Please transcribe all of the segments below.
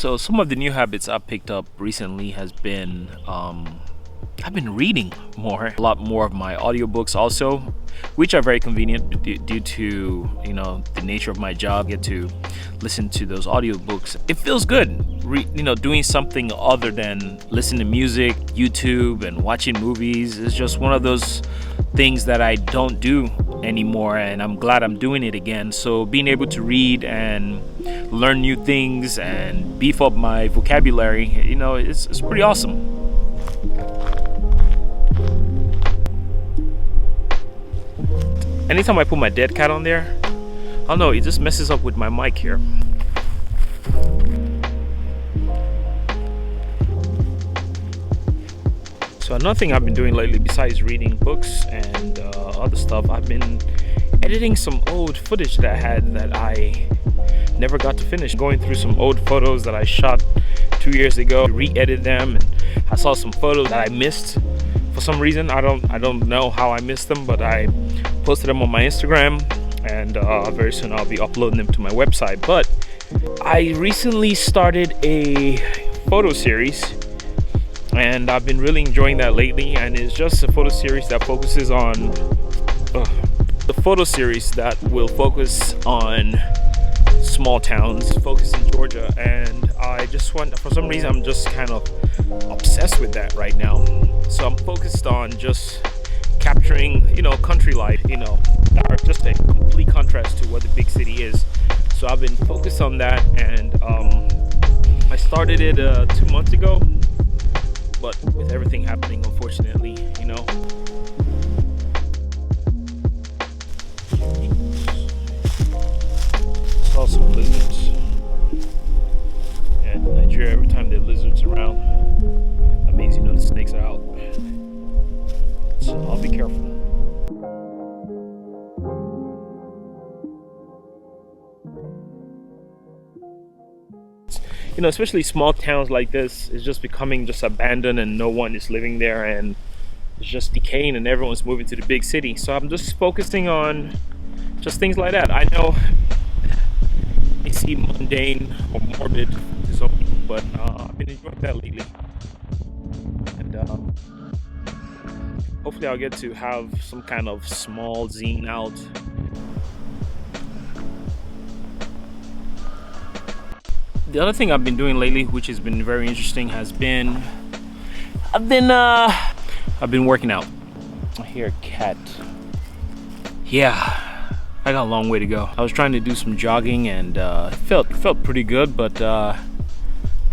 So some of the new habits I've picked up recently has been I've been reading more, a lot more of my audiobooks also, which are very convenient due to the nature of my job. I get to listen to those audiobooks. It feels good, doing something other than listening to music, YouTube, and watching movies. It's just one of those things that I don't do anymore, and I'm glad I'm doing it again. So being able to read and learn new things and beef up my vocabulary, it's pretty awesome. Anytime I put my dead cat on there, I don't know, it just messes up with my mic here. So another thing I've been doing lately, besides reading books and other stuff, I've been editing some old footage that I had that I never got to finish. Going through some old photos that I shot 2 years ago, re-edited them, and I saw some photos that I missed for some reason. I don't know how I missed them, but I posted them on my Instagram, and very soon I'll be uploading them to my website. But I recently started a photo series, and I've been really enjoying that lately. And it's just a photo series that focuses on will focus on small towns, focus in Georgia, and I just want, for some reason, I'm just kind of obsessed with that right now. So I'm focused on just capturing, country life, that are just a complete contrast to what the big city is. So I've been focused on that, and I started it 2 months ago, but with everything happening, unfortunately, saw some lizards. And in Nigeria, every time there are lizards around, that means the snakes are out. So I'll be careful. Especially small towns like this is just becoming just abandoned, and no one is living there, and it's just decaying, and everyone's moving to the big city. So I'm just focusing on just things like that. I know it seems mundane or morbid to some people, but I've been enjoying that lately, and hopefully I'll get to have some kind of small zine out. The other thing I've been doing lately, which has been very interesting, has been I've been working out. I hear a cat. Yeah, I got a long way to go. I was trying to do some jogging, and it felt pretty good, but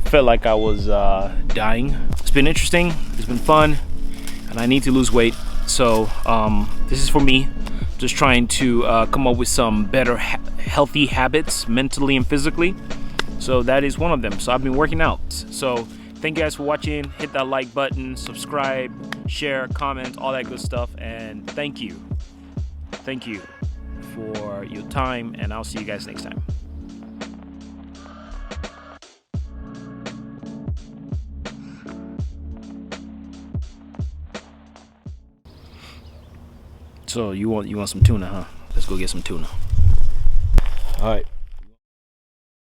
felt like I was dying. It's been interesting. It's been fun, and I need to lose weight. So this is for me, just trying to come up with some better healthy habits, mentally and physically. So that is one of them. So I've been working out. So thank you guys for watching. Hit that like button, subscribe, share, comment, all that good stuff. And thank you for your time, and I'll see you guys next time. So you want some tuna, huh? Let's go get some tuna. All right.